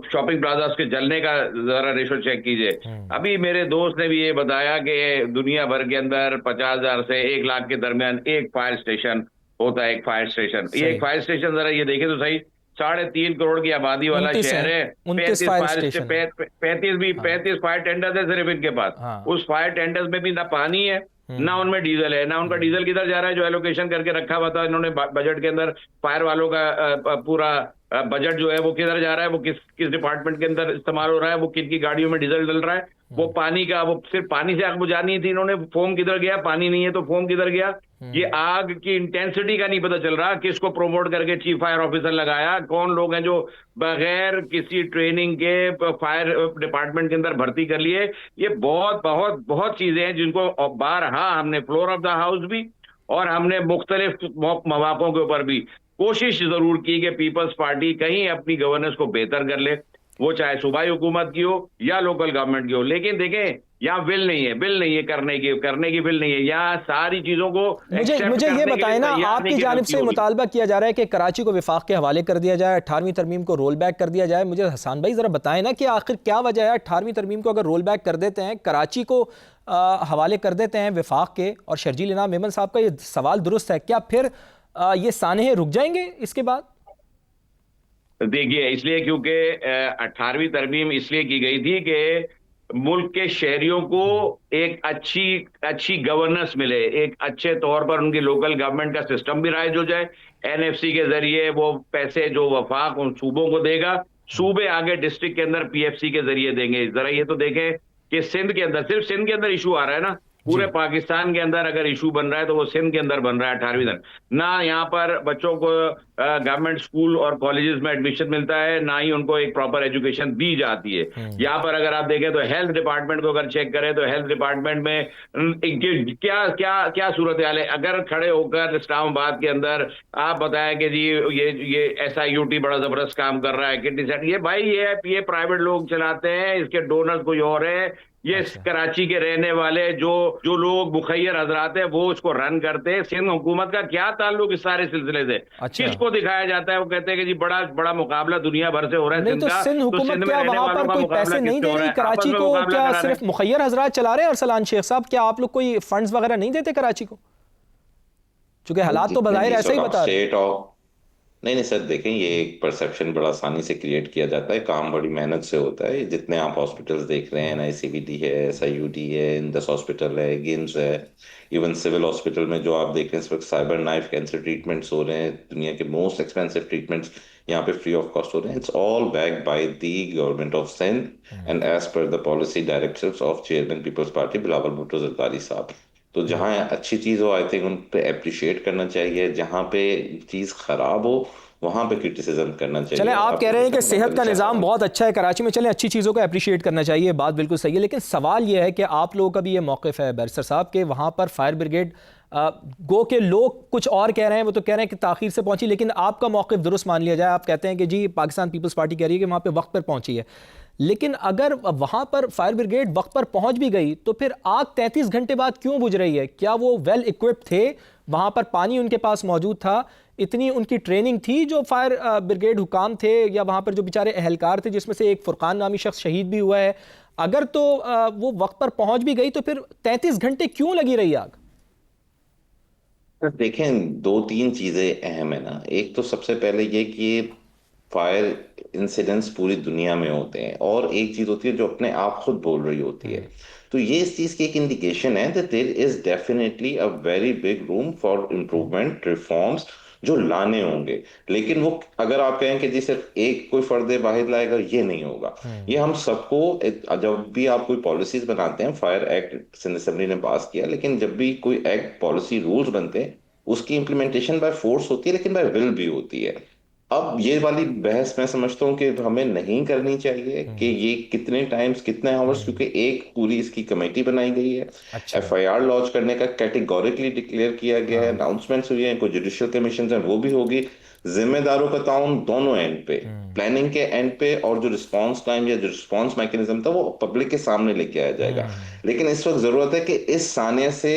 शॉपिंग प्लाजा के जलने का जरा रेशो चेक कीजिए। अभी मेरे दोस्त ने भी ये बताया कि दुनिया भर के अंदर 50,000 से 1 लाख के दरमियान एक फायर स्टेशन होता है। एक फायर स्टेशन, ये एक फायर स्टेशन जरा ये देखे तो सही, 3.5 करोड़ की आबादी वाला शहर है। 35 फायर टेंडर्स है सिर्फ इनके पास। उस फायर टेंडर्स में भी ना पानी है, ना उनमें डीजल है, ना उनका डीजल किधर जा रहा है जो एलोकेशन करके रखा हुआ था इन्होंने बजट के अंदर। फायर वालों का पूरा बजट जो है वो किधर जा रहा है, वो किस डिपार्टमेंट के अंदर इस्तेमाल हो रहा है, वो किन की गाड़ियों में डीजल डल रहा है। वो पानी का, वो सिर्फ पानी से आग बुझानी थी इन्होंने, फोम किधर गया, पानी नहीं है तो फोम किधर गया। ये आग की इंटेंसिटी का नहीं पता चल रहा, किसको प्रोमोट करके चीफ फायर ऑफिसर लगाया, कौन लोग हैं जो बगैर किसी ट्रेनिंग के फायर डिपार्टमेंट के अंदर भर्ती कर लिए। ये बहुत बहुत बहुत चीजें हैं जिनको बारहा हमने फ्लोर ऑफ द हाउस भी और हमने मुख्तलिफ मौकों के ऊपर भी कोशिश जरूर की कि पीपल्स पार्टी कहीं अपनी गवर्नेंस को बेहतर कर ले, वो चाहे सूबाई हुकूमत की हो या लोकल गवर्नमेंट की हो। लेकिन देखें, यहाँ बिल नहीं है करने की बिल नहीं है। यहाँ सारी चीजों को मुझे ये बताएं ना, आपकी जानिब से मुतालबा किया जा रहा है कि कराची को विफाक के हवाले कर दिया जाए, 18वीं तरमीम को रोल बैक कर दिया जाए। मुझे हसन भाई जरा बताएं ना कि आखिर क्या वजह है 18वीं तरमीम को अगर रोल बैक कर देते हैं, कराची को हवाले कर देते हैं विफाक के, और शर्जील इनाम मेमन साहब का ये सवाल दुरुस्त है, क्या फिर ये सानहे रुक जाएंगे इसके बाद? देखिए, इसलिए क्योंकि 18वीं तरमीम इसलिए की गई थी कि मुल्क के शहरियों को एक अच्छी गवर्नेंस मिले, एक अच्छे तौर पर उनकी लोकल गवर्नमेंट का सिस्टम भी राइज हो जाए। एनएफसी के जरिए वो पैसे जो वफाक उन सूबों को देगा, सूबे आगे डिस्ट्रिक्ट के अंदर पीएफसी के जरिए देंगे। जरा ये तो देखें कि सिंध के अंदर, सिर्फ सिंध के अंदर इशू आ रहा है ना, पूरे पाकिस्तान के अंदर अगर इशू बन रहा है तो वो सिंध के अंदर बन रहा है 18वीं तक। ना यहाँ पर बच्चों को गवर्नमेंट स्कूल और कॉलेजेस में एडमिशन मिलता है, ना ही उनको एक प्रॉपर एजुकेशन दी जाती है। यहाँ पर अगर आप देखें तो हेल्थ डिपार्टमेंट को अगर चेक करें तो हेल्थ डिपार्टमेंट में क्या सूरत हाल है। अगर खड़े होकर इस्लामाबाद के अंदर आप बताएं कि जी ये SIUT बड़ा जबरदस्त काम कर रहा है, किडनी सेंटर, ये भाई ये प्राइवेट लोग चलाते हैं, इसके डोनर्स कोई और है। ये कराची के रहने वाले जो लोग मुखैर हजरात हैं वो उसको रन करते हैं। सिंध हुकूमत का क्या ताल्लुक इस सारे सिलसिले से? किसको दिखाया जाता है? वो कहते हैं कि जी बड़ा मुकाबला दुनिया भर से हो रहा है नहीं, सिंध तो का। सिंध हुकूमत क्या वहां पर कोई पैसे नहीं दे रही कराची को? क्या सिर्फ मुखैर हजरात चला रहे हैं? अरसलान शेख साहब, क्या आप लोग कोई फंड्स वगैरह नहीं देते कराची को? चूंकि हालात तो बज़ाहिर ऐसे ही बता रहे हैं। नहीं सर, देखें, ये एक परसेप्शन बड़ा आसानी से क्रिएट किया जाता है, काम बड़ी मेहनत से होता है। जितने आप हॉस्पिटल्स देख रहे हैं, NICVT है, SIUT है, इंदस हॉस्पिटल है, गिम्स है, इवन सिविल हॉस्पिटल में जो आप देख रहे हैं इस वक्त साइबर नाइफ कैंसर ट्रीटमेंट्स हो रहे हैं, दुनिया के मोस्ट एक्सपेंसिव ट्रीटमेंट्स यहाँ पे फ्री ऑफ कॉस्ट हो रहे हैं। It's all backed by the government of Sindh and as per the policy directives of chairman Peoples Party Bilawal Bhutto Zardari साहब। तो जहाँ अच्छी चीज हो, आई थिंक उन पे अप्रिशिएट करना चाहिए। जहाँ पे चीज खराब हो वहां पे क्रिटिसिज्म करना चाहिए। चलें, आप कह रहे हैं कि सेहत का निज़ाम बहुत अच्छा है कराची में, चलें अच्छी चीज़ों को अप्रिशिएट करना चाहिए, बात बिल्कुल सही है। लेकिन सवाल ये है कि आप लोगों का भी ये मौक़िफ़ है बैरिस्टर साहब के वहाँ पर फायर ब्रिगेड गो के लोग कुछ और कह रहे हैं, वो तो कह रहे हैं कि ताख़ीर से पहुंची, लेकिन आपका मौक़िफ़ दुरुस्त मान लिया जाए। आप कहते हैं कि जी पाकिस्तान पीपल्स पार्टी कह रही है कि वहाँ पर वक्त पर पहुंची है, लेकिन अगर वहाँ पर फायर ब्रिगेड वक्त पर पहुँच भी गई तो फिर आग 33 घंटे बाद क्यों बुझ रही है? क्या वो वेल इक्विप्ड थे? वहाँ पर पानी उनके पास मौजूद था? इतनी उनकी ट्रेनिंग थी जो फायर ब्रिगेड हुकाम थे या वहाँ पर जो बेचारे अहलकार थे, जिसमें से एक फुरकान नामी शख्स शहीद भी हुआ है? अगर तो वो वक्त पर पहुँच भी गई तो फिर 33 घंटे क्यों लगी रही आग? देखें, 2-3 चीजें अहम है ना। एक तो सबसे पहले ये कि फायर इंसिडेंट्स पूरी दुनिया में होते हैं, और एक चीज होती है जो अपने आप खुद बोल रही होती है। तो ये इस चीज की एक इंडिकेशन है that there is definitely a very big room for improvement, reforms, जो लाने होंगे। लेकिन वो अगर आप कहें कि जी सिर्फ एक कोई फर्द वाहिद लाएगा, ये नहीं होगा। ये हम सबको, जब भी आप कोई पॉलिसीज बनाते हैं, फायर एक्ट सिंध असेंबली ने पास किया, लेकिन जब भी कोई एक्ट पॉलिसी रूल्स बनते हैं उसकी इम्प्लीमेंटेशन बाय फोर्स होती है, लेकिन बाय विल भी होती है। अब ये वाली बहस मैं समझता हूँ कि हमें नहीं करनी चाहिए कि ये कितने टाइम्स कितने आवर्स, क्योंकि एक पूरी इसकी कमेटी बनाई गई है। अच्छा। एफआईआर लॉन्च करने का कैटेगोरिकली डिक्लेयर किया गया है, अनाउंसमेंट्स हुई हैं, कोई जुडिशियल कमीशन है वो भी होगी। जिम्मेदारों का ताउन दोनों एंड पे, प्लानिंग के एंड पे, और जो रिस्पांस टाइम या जो रिस्पांस मैकेनिज्म था वो पब्लिक के सामने लेके आया जाएगा। लेकिन इस वक्त जरूरत है कि इस सानिया से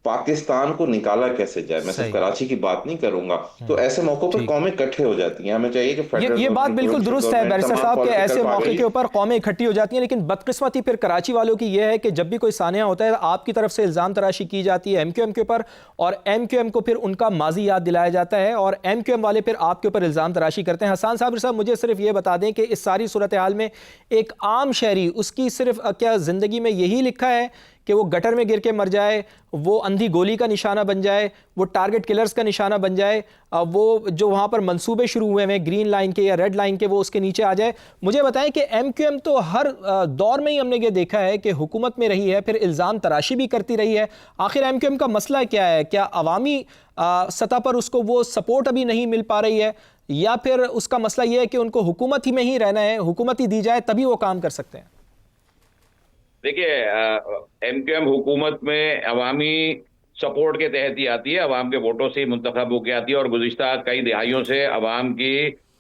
पाकिस्तान को निकाला कैसे जाए। मैं सिर्फ सही। कराची की बात नहीं करूंगा। तो ऐसे मौकों पर कौमें इकट्ठे हो जाती हैं। हमें चाहिए कि ये फेडरल बात गवर्नमेंट, बिल्कुल दुरुस्त है गवर्नमेंट, बैरिस्टर तमाम साहब के पॉलिटिकल ऐसे मौके पार्टी के ऊपर कौमें इकट्ठी हो जाती हैं, लेकिन बदकिस्मती फिर कराची वालों की यह है कि जब भी कोई सानिया होता है आपकी तरफ से इल्ज़ाम तराशी की जाती है एमक्यूएम के ऊपर, और एमक्यूएम को फिर उनका माजी याद दिलाया जाता है और एमक्यूएम वाले फिर आपके ऊपर इल्ज़ाम तराशी करते हैं। हसन साबिर साहब, मुझे सिर्फ ये बता दें कि इस सारी सूरत हाल में एक आम शहरी, उसकी सिर्फ क्या ज़िंदगी में यही लिखा है कि वो गटर में गिर के मर जाए, वो अंधी गोली का निशाना बन जाए, वो टारगेट किलर्स का निशाना बन जाए, वो जो वहाँ पर मंसूबे शुरू हुए हैं ग्रीन लाइन के या रेड लाइन के, वो उसके नीचे आ जाए? मुझे बताएं कि एमक्यूएम तो हर दौर में ही हमने ये देखा है कि हुकूमत में रही है, फिर इल्ज़ाम तराशी भी करती रही है। आखिर एमक्यूएम का मसला क्या है? क्या अवामी सतह पर उसको वो सपोर्ट अभी नहीं मिल पा रही है, या फिर उसका मसला ये है कि उनको हुकूमत ही में ही रहना है, हुकूमत ही दी जाए तभी वो काम कर सकते हैं? देखिए, एमक्यूएम हुकूमत में अवामी सपोर्ट के तहत ही आती है, अवाम के वोटों से ही मुंतखब होकर आती है, और गुज़िश्ता कई दिहाइयों से अवाम की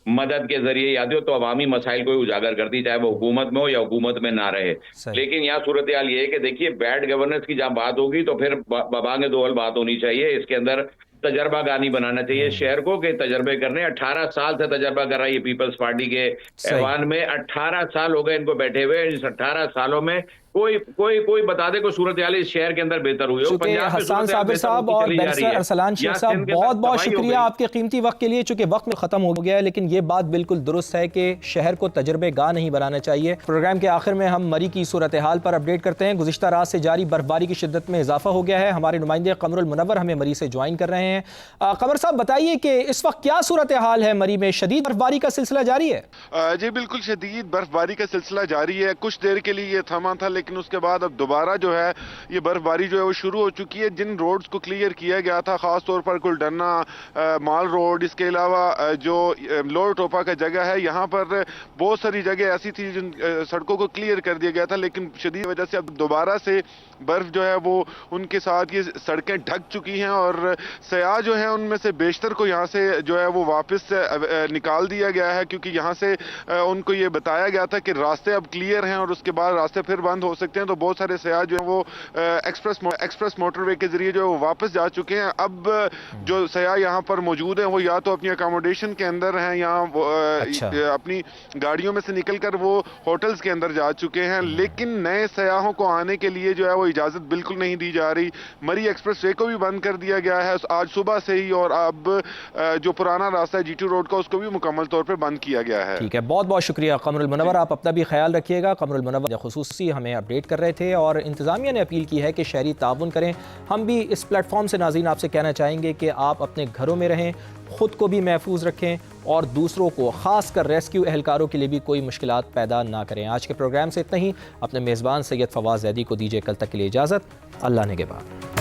मदद के जरिए ही आती हो, तो अवामी मसाइल को ही उजागर करती, चाहे वो हुकूमत में हो या हुकूमत में ना रहे। लेकिन यहाँ सूरत हाल ये है कि देखिए, बैड गवर्नेंस की जहाँ बात होगी तो फिर बबांगे दोहल बात होनी चाहिए। इसके अंदर तजर्बा गानी बनाना चाहिए शहर को, कि तजर्बे करने। 18 साल से तजर्बा कर रही है पीपल्स पार्टी के ऐवान में, 18 साल हो गए इनको बैठे हुए। इस 18 सालों में कोई बता दे कोई सूरत हाल इस शहर के अंदर बेहतर हुई हो। पंजाब में हसन साबिर साहब और बैरिस्टर अरसलान शेख साहब, बहुत बहुत शुक्रिया आपके कीमती वक्त के लिए। चूंकि वक्त में खत्म हो गया है, लेकिन ये बात बिल्कुल दुरुस्त है कि शहर को तजर्बे गाह नहीं बनाना चाहिए। प्रोग्राम के आखिर में हम मरी की सूरत हाल पर अपडेट करते हैं। गुज़िश्ता रात से जारी बर्फबारी की शिद्दत में इजाफा हो गया है। हमारे नुमाइंदे कमरुल मुनव्वर हमें मरी से ज्वाइन कर रहे हैं। कमर साहब, बताइए कि इस वक्त क्या सूरत हाल है मरी में? शदीद बर्फबारी का सिलसिला जारी है? जी बिल्कुल, शदीद बर्फबारी का सिलसिला जारी है। कुछ देर के लिए ये थमा था, लेकिन उसके बाद अब दोबारा जो है ये बर्फबारी जो है वो शुरू हो चुकी है। जिन रोड्स को क्लियर किया गया था, खास तौर पर कुलडन्ना माल रोड, इसके अलावा जो लोअर टोपा का जगह है, यहाँ पर बहुत सारी जगह ऐसी थी जिन सड़कों को क्लियर कर दिया गया था, लेकिन शदीद वजह से अब दोबारा से बर्फ जो है वो उनके साथ ये सड़कें ढक चुकी हैं, और सयाह जो है उनमें से बेशतर को यहाँ से जो है वो वापस निकाल दिया गया है, क्योंकि यहाँ से उनको ये बताया गया था कि रास्ते अब क्लियर हैं और उसके बाद रास्ते फिर बंद हो सकते हैं। तो बहुत सारे सयाह जो है वो एक्सप्रेस मोटरवे के जरिए जो है वो वापस जा चुके हैं। अब जो सयाह यहाँ पर मौजूद हैं वो या तो अपनी अकोमोडेशन के अंदर हैं, या अपनी गाड़ियों में से निकलकर वो होटल्स के अंदर जा चुके हैं। लेकिन नए सयाहों को आने के लिए जो है वो इजाजत बिल्कुल नहीं दी जा रही। मरी एक्सप्रेस वे को भी बंद कर दिया गया है आज सुबह से ही, और अब जो पुराना रास्ता है जीटी रोड का उसको भी मुकम्मल तौर पर बंद किया गया है। ठीक है, बहुत बहुत शुक्रिया कमरुल मुनव्वर, आप अपना भी ख्याल रखिएगा। कमरुल मुनव्वर खुसूसी हमें अपडेट कर रहे थे, और इंतज़ामिया ने अपील की है कि शहरी ताउन करें। हम भी इस प्लेटफॉर्म से नाज़रीन आपसे कहना चाहेंगे कि आप अपने घरों में रहें, ख़ुद को भी महफूज रखें, और दूसरों को, ख़ास कर रेस्क्यू एहलकारों के लिए भी कोई मुश्किलात पैदा ना करें। आज के प्रोग्राम से इतना ही। अपने मेज़बान सैयद फवाद ज़ैदी को दीजिए कल तक के लिए इजाज़त। अल्लाह ने के बाद।